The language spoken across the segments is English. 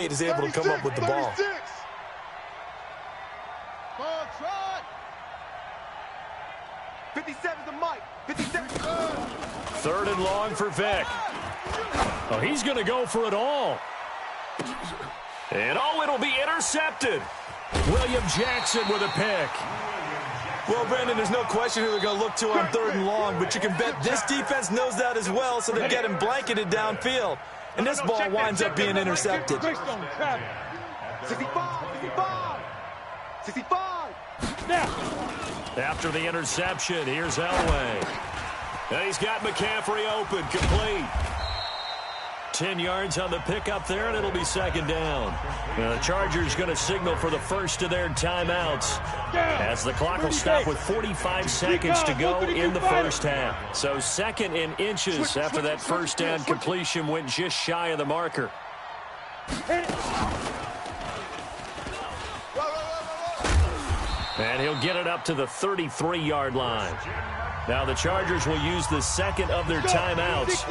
is able to come up with the ball. Ball trot. 57 to Mike. 57. Third and long for Vick. Oh, he's going to go for it all. And it'll be intercepted. William Jackson with a pick. Well, Brandon, there's no question who they're going to look to on 3rd and long, but you can bet this defense knows that as well, so they're getting blanketed downfield. And this ball winds up being intercepted. 65, 65, 65. After the interception, here's Elway. And he's got McCaffrey open, complete. 10 yards on the pickup there, and it'll be 2nd down. The Chargers going to signal for the first of their timeouts, as the clock will stop with 45 seconds to go in the first half. So 2nd and inches after that first down completion went just shy of the marker. And he'll get it up to the 33-yard line. Now the Chargers will use the 2nd of their timeouts,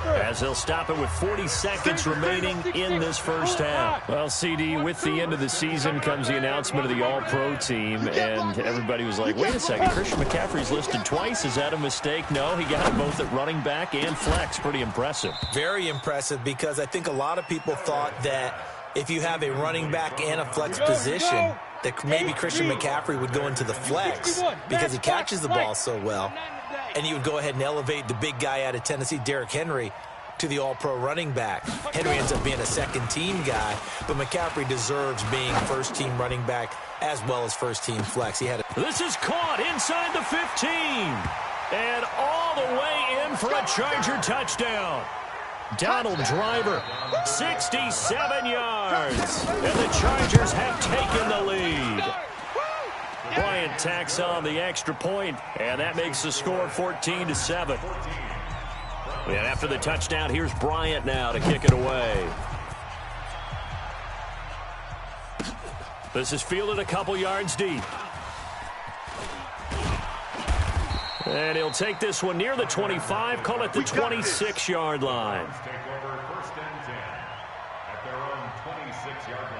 as they'll stop it with 40 seconds remaining in this first half. Well, CD, with the end of the season comes the announcement of the All-Pro team, and everybody was like, wait a second, Christian McCaffrey's listed twice. Is that a mistake? No, he got it both at running back and flex. Pretty impressive. Very impressive, because I think a lot of people thought that if you have a running back and a flex position, that maybe Christian McCaffrey would go into the flex because he catches the ball so well, and you would go ahead and elevate the big guy out of Tennessee, Derrick Henry, to the all-pro running back. Henry ends up being a 2nd-team guy, but McCaffrey deserves being 1st-team running back as well as 1st-team flex. This is caught inside the 15, and all the way in for a Charger touchdown. Donald Driver, 67 yards, and the Chargers have taken the lead. Bryant tacks on the extra point, and that makes the score 14-7. And after the touchdown, here's Bryant now to kick it away. This is fielded a couple yards deep. And he'll take this one near the 25, call it the 26-yard line. Take over 1st and 10 at their own 26-yard line.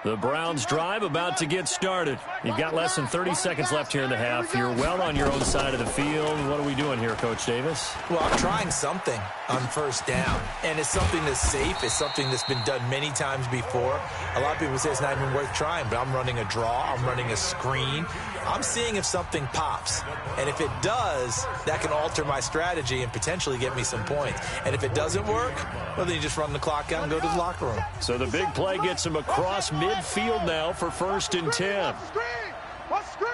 The Browns drive about to get started. You've got less than 30 seconds left here in the half. You're well on your own side of the field. What are we doing here, Coach Davis? Well, I'm trying something on 1st down, and it's something that's safe. It's something that's been done many times before. A lot of people say it's not even worth trying, but I'm running a draw. I'm running a screen. I'm seeing if something pops, and if it does, that can alter my strategy and potentially get me some points. And if it doesn't work, well, then you just run the clock out and go to the locker room. So the big play gets him across midfield now for 1st and 10. Watch screen.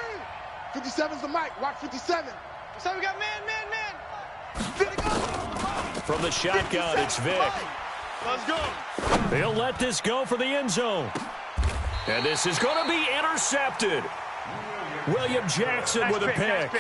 57's the mic. Watch 57. So we got man. From the shotgun, it's Vick. Let's go. He'll let this go for the end zone. And this is going to be intercepted. William Jackson with a pick.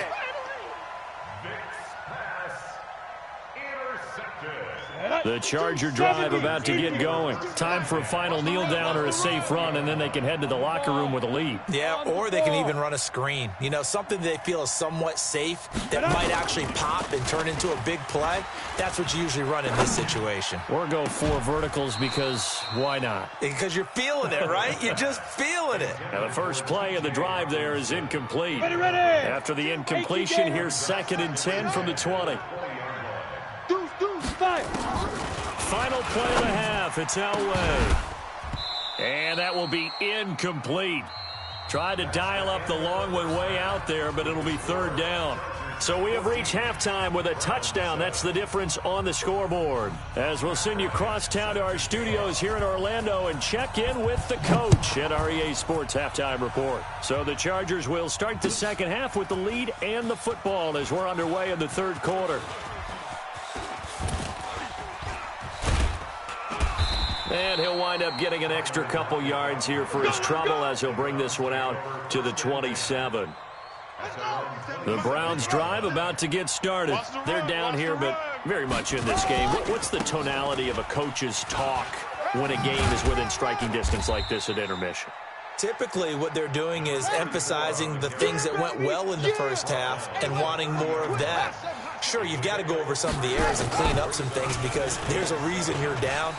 The Charger drive about to get going. Time for a final kneel down or a safe run, and then they can head to the locker room with a lead. Yeah, or they can even run a screen. You know, something they feel is somewhat safe that might actually pop and turn into a big play. That's what you usually run in this situation. Or go 4 verticals, because why not? Because you're feeling it, right? You're just feeling it. Now the first play of the drive there is incomplete. After the incompletion, here's 2nd and 10 from the 20. Final play of the half. It's Elway. And that will be incomplete. Tried to dial up the long one way out there, but it'll be 3rd down. So we have reached halftime with a touchdown. That's the difference on the scoreboard. As we'll send you cross town to our studios here in Orlando and check in with the coach at our EA Sports Halftime Report. So the Chargers will start the second half with the lead and the football as we're underway in the 3rd quarter. And he'll wind up getting an extra couple yards here for his trouble as he'll bring this one out to the 27. The Browns drive about to get started. They're down here, but very much in this game. What's the tonality of a coach's talk when a game is within striking distance like this at intermission? Typically, what they're doing is emphasizing the things that went well in the first half and wanting more of that. Sure, you've got to go over some of the errors and clean up some things because there's a reason you're down.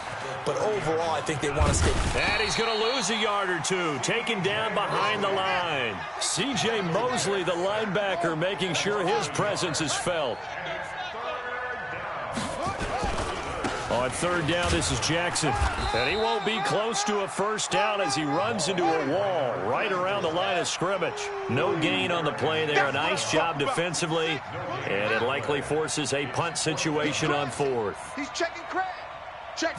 But overall, I think they want to stay. And he's going to lose a yard or two, taken down behind the line. C.J. Mosley, the linebacker, making sure his presence is felt. On third down, this is Jackson. And he won't be close to a first down as he runs into a wall right around the line of scrimmage. No gain on the play there. A nice job defensively. And it likely forces a punt situation on fourth. He's checking Craig. Check.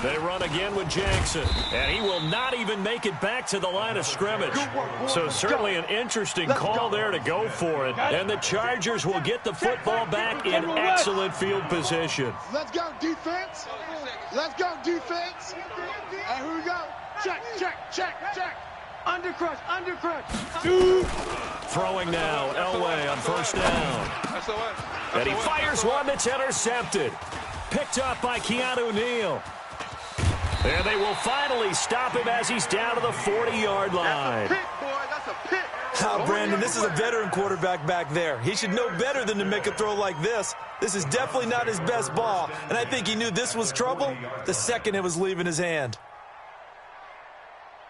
They run again with Jackson. And he will not even make it back to the line of scrimmage. So certainly an interesting call there to go for it. And the Chargers will get the football back in excellent field position. Let's go, defense. Let's go, defense. And here we go. Check. Undercrush. Dude. Throwing now, Elway on first down. And he fires one that's intercepted. Picked up by Keanu Neal. And they will finally stop him as he's down to the 40-yard line. That's a pick, boy. That's a pick. Brandon, this is a veteran quarterback back there. He should know better than to make a throw like this. This is definitely not his best ball, and I think he knew this was trouble the second it was leaving his hand.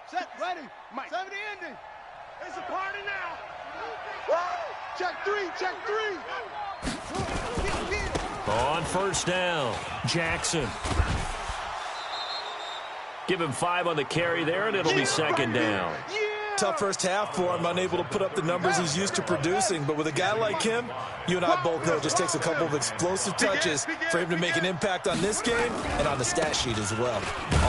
Set, ready. Mike. 70 ending. It's a party now. Woo! Check three. On first down, Jackson. Give him 5 on the carry there, and it'll be second down. Tough first half for him, unable to put up the numbers he's used to producing. But with a guy like him, you and I both know it just takes a couple of explosive touches for him to make an impact on this game and on the stat sheet as well.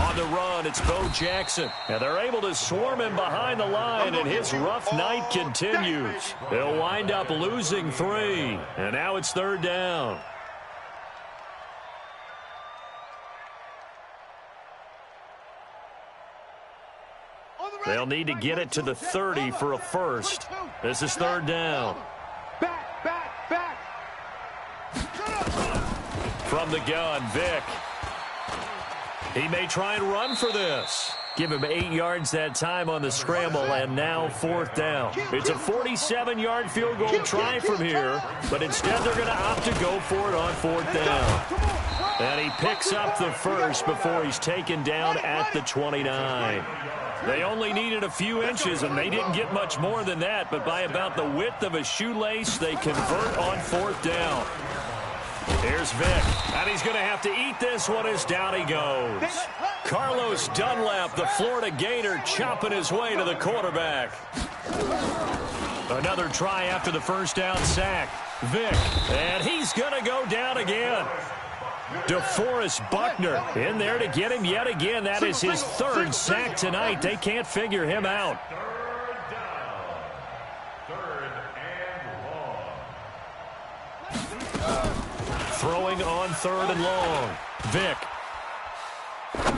On the run, it's Bo Jackson. And they're able to swarm him behind the line, and his rough night continues. They'll wind up losing 3. And now it's third down. They'll need to get it to the 30 for a first. This is third down. Back. From the gun, Vick. He may try and run for this. Give him 8 yards that time on the scramble, and now fourth down. It's a 47-yard field goal try from here, but instead they're going to opt to go for it on fourth down. And he picks up the first before he's taken down at the 29. They only needed a few inches, and they didn't get much more than that, but by about the width of a shoelace, they convert on fourth down. Here's Vick, and he's going to have to eat this one as down he goes. Carlos Dunlap, the Florida Gator, chopping his way to the quarterback. Another try after the first down sack. Vick, and he's going to go down again. DeForest Buckner in there to get him yet again. That is his third sack tonight. They can't figure him out. Third and long. Throwing on third and long. Vick.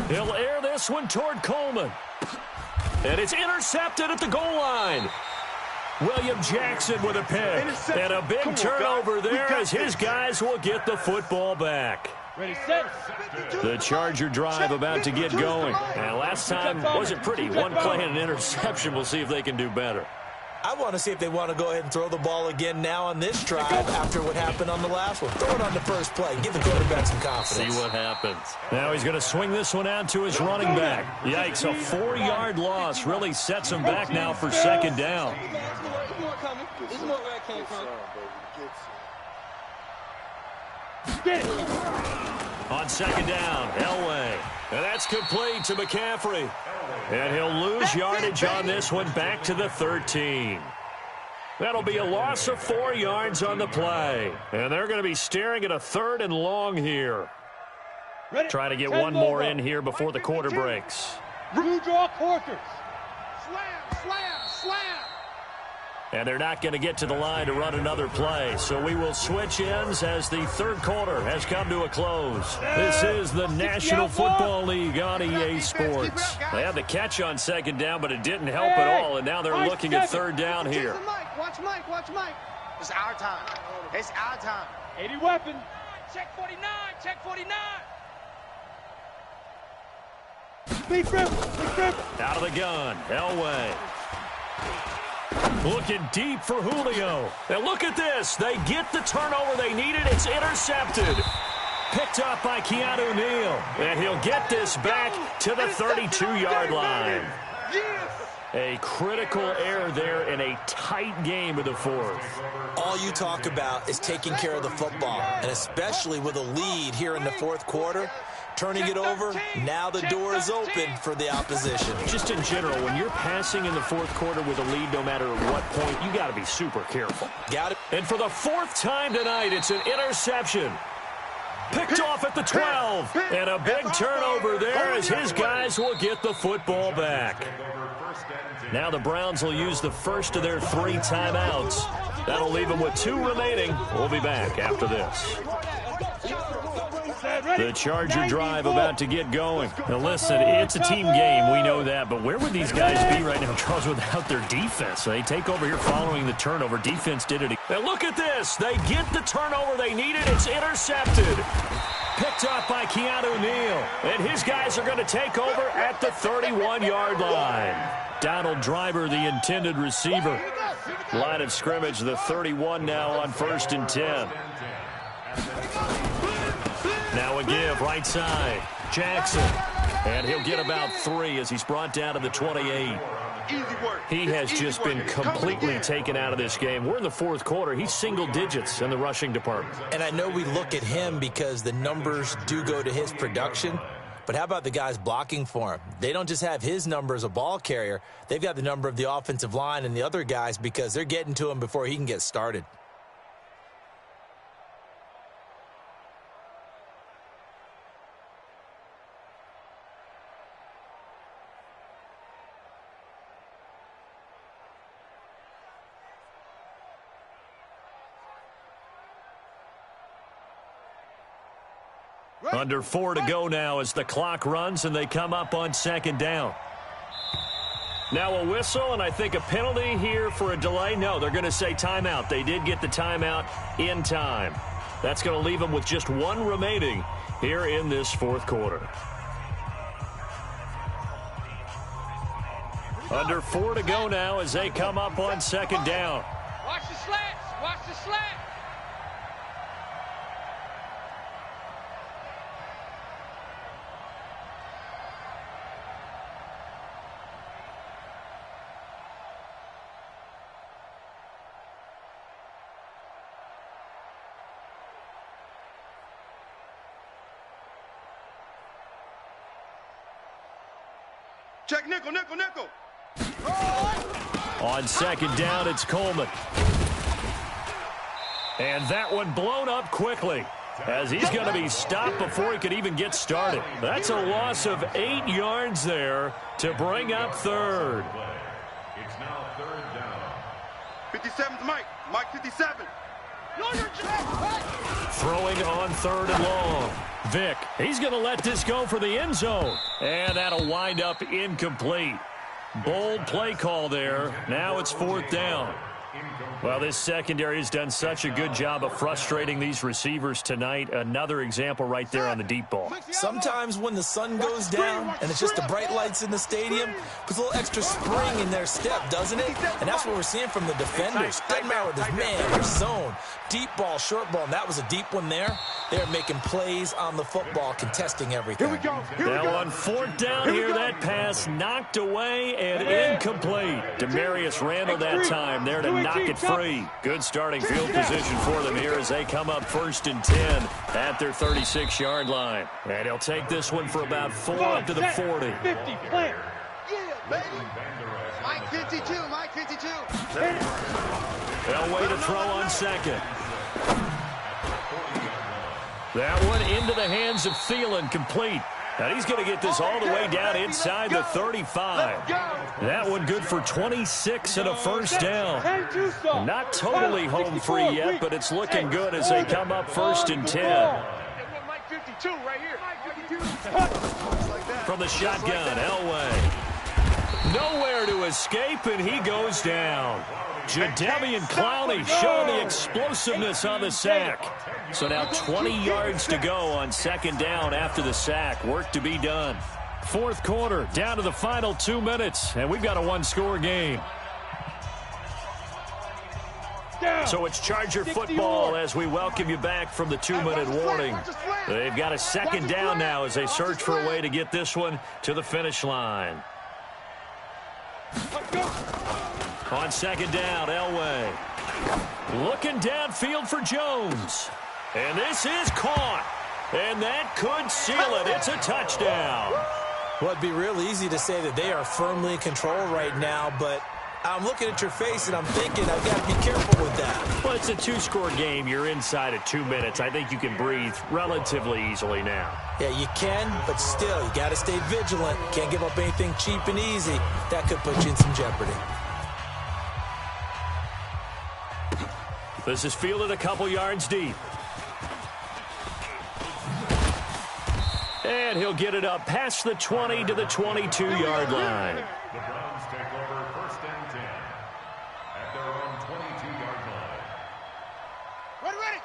He'll air this one toward Coleman. And it's intercepted at the goal line. William Jackson with a pick. And a big turnover there as his guys will get the football back. Ready, set. The Charger drive about to get going. And last time wasn't pretty. One play and an interception. We'll see if they can do better. I want to see if they want to go ahead and throw the ball again now on this drive after what happened on the last one. Throw it on the first play. Give the quarterback some confidence. See what happens. Now he's going to swing this one out to his running back. Yikes, a 4-yard loss really sets him back now for second down. On second down, Elway. And that's complete to McCaffrey. And he'll lose yardage on this one back to the 13. That'll be a loss of 4 yards on the play. And they're going to be staring at a third and long here. Trying to get one more in here before the quarter breaks. Blue draw quarters. Slam. And they're not going to get to the line to run another play. So we will switch ends as the third quarter has come to a close. This is the National Football League on EA Sports. They had the catch on second down, but it didn't help at all. And now they're looking at third down here. Watch Mike. It's our time. 80 weapon. Check 49. Big grip. Out of the gun, Elway. Looking deep for Julio. And look at this. They get the turnover they needed. It's intercepted. Picked up by Keanu Neal. And he'll get this back to the 32-yard line. A critical error there in a tight game of the fourth. All you talk about is taking care of the football, and especially with a lead here in the fourth quarter. Turning it over, now the door is open for the opposition. Just in general, when you're passing in the fourth quarter with a lead, no matter at what point, you got to be super careful. Got it. And for the fourth time tonight, it's an interception. Picked off at the 12. And a big turnover there as his guys will get the football back. Now the Browns will use the first of their 3 timeouts. That'll leave them with 2 remaining. We'll be back after this. The Charger drive about to get going. Now listen, it's a team game. We know that. But where would these guys be right now, Charles, without their defense? They take over here following the turnover. Defense did it. Now look at this. They get the turnover they needed. It's intercepted. Picked up by Keanu Neal. And his guys are going to take over at the 31-yard line. Donald Driver, the intended receiver. Line of scrimmage, the 31 now on 1st and 10. Now a give, right side. Jackson. And he'll get about 3 as he's brought down to the 28. He has just been completely taken out of this game. We're in the fourth quarter. He's single digits in the rushing department. And I know we look at him because the numbers do go to his production. But how about the guys blocking for him? They don't just have his number as a ball carrier. They've got the number of the offensive line and the other guys because they're getting to him before he can get started. Under 4 to go now as the clock runs and they come up on 2nd down. Now a whistle and I think a penalty here for a delay. No, they're going to say timeout. They did get the timeout in time. That's going to leave them with just 1 remaining here in this fourth quarter. Under 4 to go now as they come up on 2nd down. Watch the slants. Watch the slants. Check nickel, nickel, nickel. On 2nd down, it's Coleman. And that one blown up quickly as he's going to be stopped before he could even get started. That's a loss of 8 yards there to bring up 3rd. It's now 3rd down. 57's Mike. Mike 57. Throwing on 3rd and long. Vick, he's going to let this go for the end zone. And that'll wind up incomplete. Bold play call there. Now it's 4th down. Well, this secondary has done such a good job of frustrating these receivers tonight. Another example right there on the deep ball. Sometimes when the sun goes down and it's just the bright lights in the stadium, puts a little extra spring in their step, doesn't it? And that's what we're seeing from the defenders. Doesn't matter what this man, their zone, deep ball, short ball, and that was a deep one there. They're making plays on the football, contesting everything. Here we go. Now on 4th down here, that pass knocked away and incomplete. Demarius Randall that time there to knock it free. Good starting field position for them here as they come up 1st and 10 at their 36-yard line. And he'll take this one for about 4 up to the 40. 50, plant. Yeah, baby. Mike 52, Mike 52. They'll wait to throw on 2nd. That one into the hands of Thielen, complete. And he's going to get this all the way down inside the 35. That one good for 26 and a first down. Not totally home free yet, but it's looking good as they come up 1st and 10. From the shotgun, Elway. Nowhere to escape, and he goes down. Jadeveon Clowney showing the explosiveness on the sack. So now 20 yards to go on 2nd down after the sack. Work to be done. Fourth quarter, down to the final 2 minutes, and we've got a 1-score game. So it's Charger football as we welcome you back from the 2-minute warning. They've got a second down now as they search for a way to get this one to the finish line. On second down, Elway. Looking downfield for Jones. And this is caught. And that could seal it. It's a touchdown. Well, it'd be real easy to say that they are firmly in control right now, but I'm looking at your face and I'm thinking I've got to be careful with that. Well, it's a 2-score game. You're inside of 2 minutes. I think you can breathe relatively easily now. Yeah, you can, but still, you got to stay vigilant. Can't give up anything cheap and easy. That could put you in some jeopardy. This is fielded a couple yards deep. And he'll get it up past the 20 to the 22-yard line. The Browns take over 1st and 10 at their own 22-yard line.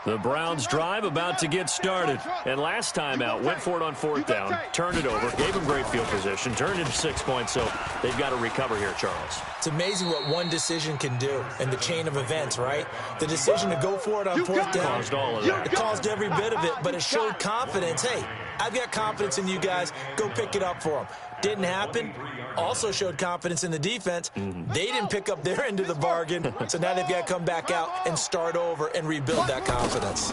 The Browns drive about to get started. And last time out, went for it on 4th down, turned it over, gave them great field position, turned into 6 points, so they've got to recover here, Charles. It's amazing what one decision can do in the chain of events, right? The decision to go for it on 4th down. Caused all of that. It caused every bit of it, but it showed confidence. Hey, I've got confidence in you guys. Go pick it up for them. Didn't happen. Also showed confidence in the defense. They didn't pick up their end of the bargain, so now they've got to come back out and start over and rebuild that confidence.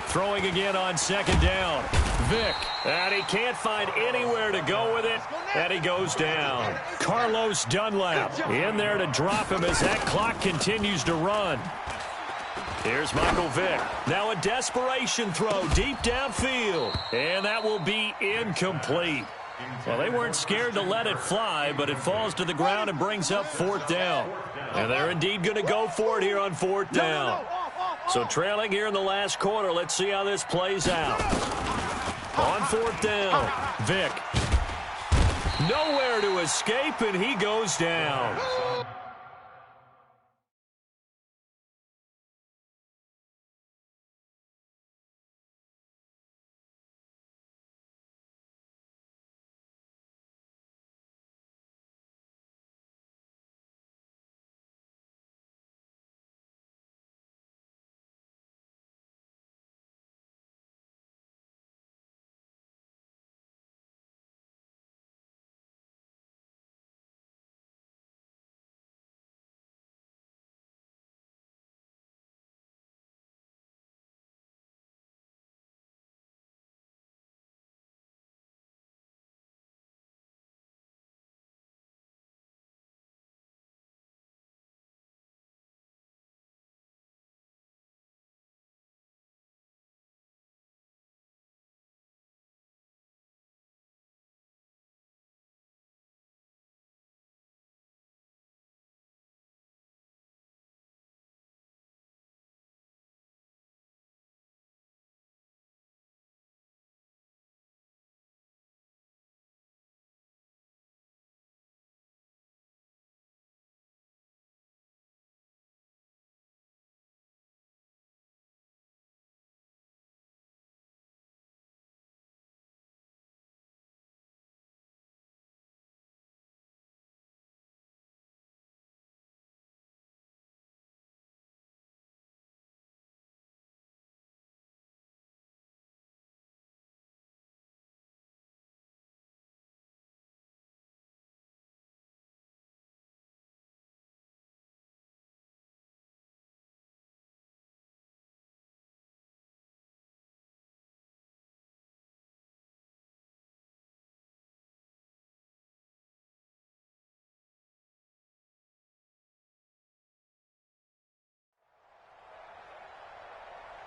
Throwing again on second down. Vick. And he can't find anywhere to go with it, and he goes down. Carlos Dunlap in there to drop him as that clock continues to run. Here's Michael Vick. Now a desperation throw deep downfield, and that will be incomplete. Well, they weren't scared to let it fly, but it falls to the ground and brings up 4th down. And they're indeed going to go for it here on 4th down. So trailing here in the last quarter, let's see how this plays out. On 4th down, Vick. Nowhere to escape, and he goes down.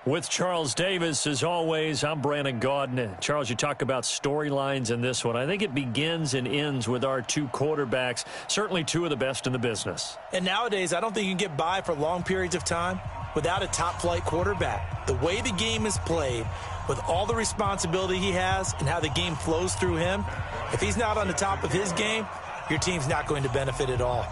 With Charles Davis, as always, I'm Brandon Gaudin. Charles, you talk about storylines in this one. I think it begins and ends with our 2 quarterbacks, certainly 2 of the best in the business. And nowadays, I don't think you can get by for long periods of time without a top-flight quarterback. The way the game is played, with all the responsibility he has and how the game flows through him, if he's not on the top of his game, your team's not going to benefit at all.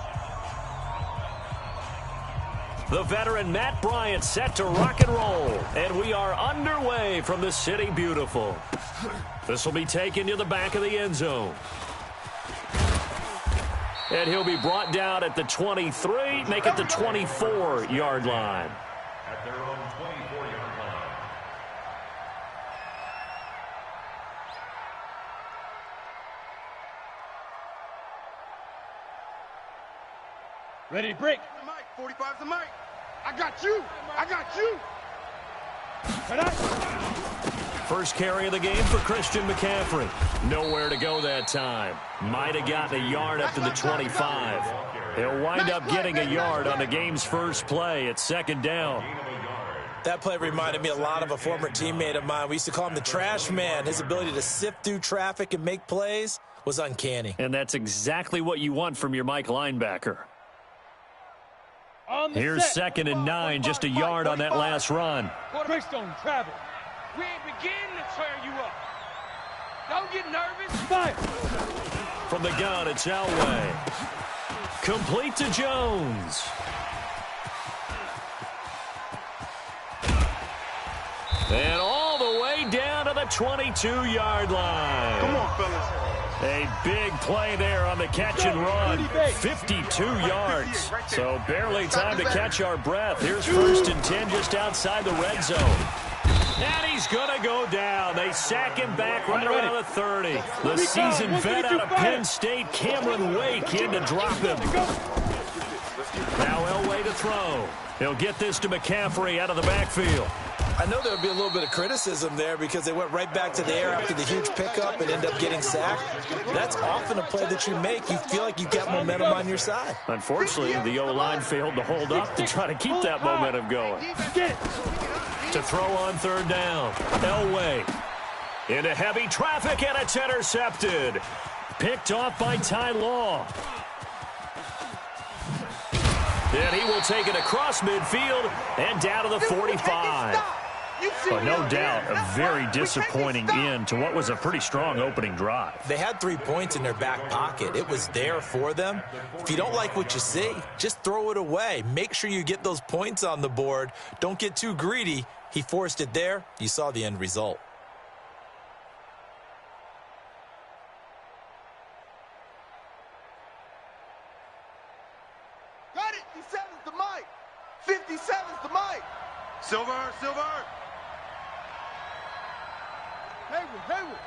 The veteran Matt Bryant set to rock and roll. And we are underway from the City Beautiful. This will be taken to the back of the end zone. And he'll be brought down at the 23, make it the 24-yard line. At their own 24-yard line. Ready to break. 45's the mic. I got you. I got you. First carry of the game for Christian McCaffrey. Nowhere to go that time. Might have gotten a yard up to the 25. He'll wind up getting a yard on the game's first play. It's second down. That play reminded me a lot of a former teammate of mine. We used to call him the trash man. His ability to sift through traffic and make plays was uncanny. And that's exactly what you want from your Mike linebacker. Here's second and 9, just a yard on that last run. Breaks don't travel. We ain't beginning to tear you up. Don't get nervous. Fire. From the gun, it's Elway. Complete to Jones. And all the way down to the 22-yard line. Come on, fellas. A big play there on the catch and run. 52 yards. So barely time to catch our breath. Here's first and 10 just outside the red zone. And he's going to go down. They sack him back right around the 30. The seasoned vet out of Penn State, Cameron Wake, in to drop him. Now Elway to throw. He'll get this to McCaffrey out of the backfield. I know there would be a little bit of criticism there because they went right back to the air after the huge pickup and end up getting sacked. That's often a play that you make. You feel like you've got momentum on your side. Unfortunately, the O-line failed to hold up to try to keep that momentum going. To throw on third down. Elway into heavy traffic, and it's intercepted. Picked off by Ty Law. And he will take it across midfield and down to the 45. But no doubt, a very disappointing end to what was a pretty strong opening drive. They had 3 points in their back pocket. It was there for them. If you don't like what you see, just throw it away. Make sure you get those points on the board. Don't get too greedy. He forced it there. You saw the end result. Got it. 57's the mic. 57's the mic. Silver. Hayward.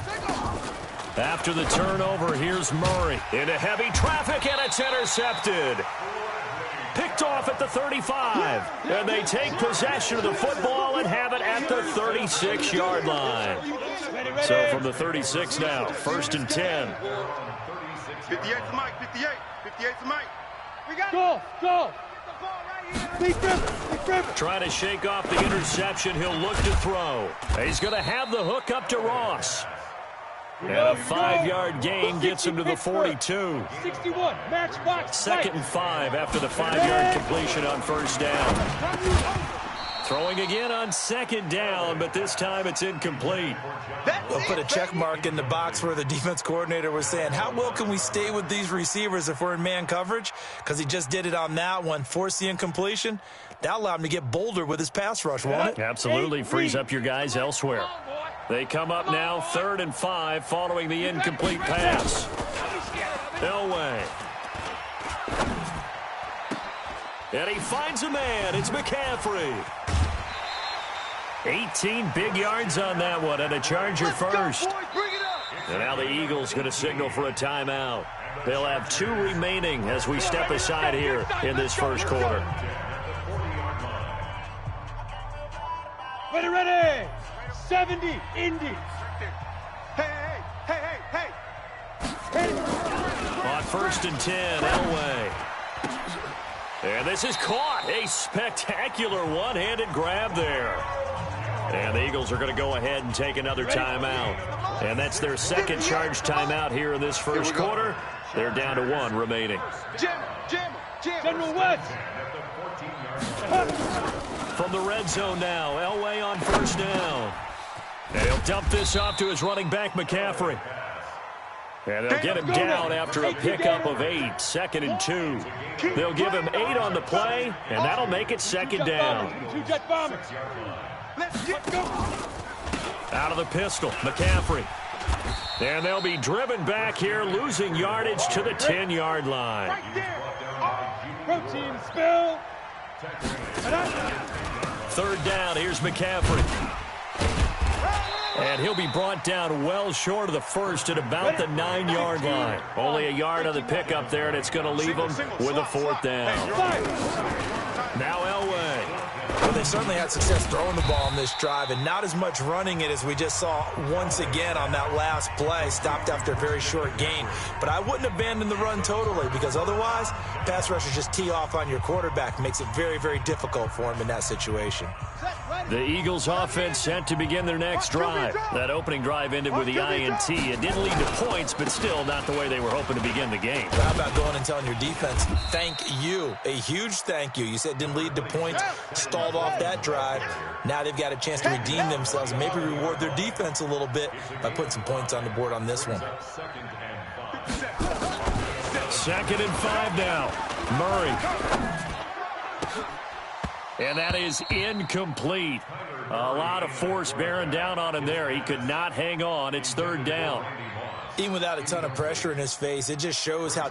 Take off. After the turnover, here's Murray. Into heavy traffic, and it's intercepted. Picked off at the 35. And they take possession of the football and have it at the 36-yard line. So from the 36 now, first and 10. 58's the mic. 58's the mic. We got Go. Trying to shake off the interception. He'll look to throw. He's going to have the hook up to Ross. And a 5-yard gain gets him to the 42. 61. Match box. Second and 5 after the 5-yard completion on first down. Throwing again on second down, but this time it's incomplete. We'll put a check mark in the box where the defense coordinator was saying, how well can we stay with these receivers if we're in man coverage? Because he just did it on that one, forced the incompletion. That allowed him to get bolder with his pass rush, won't it? Absolutely frees up your guys elsewhere. They come up now 3rd and 5 following the incomplete pass. Elway. And he finds a man. It's McCaffrey. 18 big yards on that one, and a Charger first. And now the Eagles going to signal for a timeout. They'll have 2 remaining as we step aside here in this first quarter. Ready. 70, Indy. Hey. On first and 10, Elway. And this is caught. A spectacular one-handed grab there. And the Eagles are going to go ahead and take another timeout. And that's their second charge timeout here in this first quarter. They're down to 1 remaining. General West. From the red zone now, Elway on first down. And he'll dump this off to his running back, McCaffrey. And they'll get him down after a pickup of 8, 2nd and 2. They'll give him 8 on the play, and that'll make it second down. 2 jet bombers. Out of the pistol, McCaffrey. And they'll be driven back here, losing yardage to the 10-yard line. Right there. Protein spill. Third down, here's McCaffrey. And he'll be brought down well short of the first at about the 9-yard line. Only a yard on the pickup there, and it's going to leave them with a fourth down. Now Elway. Well, they certainly had success throwing the ball on this drive, and not as much running it as we just saw once again on that last play. Stopped after a very short gain. But I wouldn't abandon the run totally, because otherwise, pass rushers just tee off on your quarterback. Makes it very, very difficult for him in that situation. The Eagles offense set to begin their next drive. That opening drive ended with the INT. It didn't lead to points, but still not the way they were hoping to begin the game. But how about going and telling your defense, thank you, a huge thank you. You said it didn't lead to points, stalled off that drive. Now they've got a chance to redeem themselves and maybe reward their defense a little bit by putting some points on the board on this one. 2nd and 5 now. Murray. And that is incomplete. A lot of force bearing down on him there. He could not hang on. It's 3rd down. Even without a ton of pressure in his face, it just shows how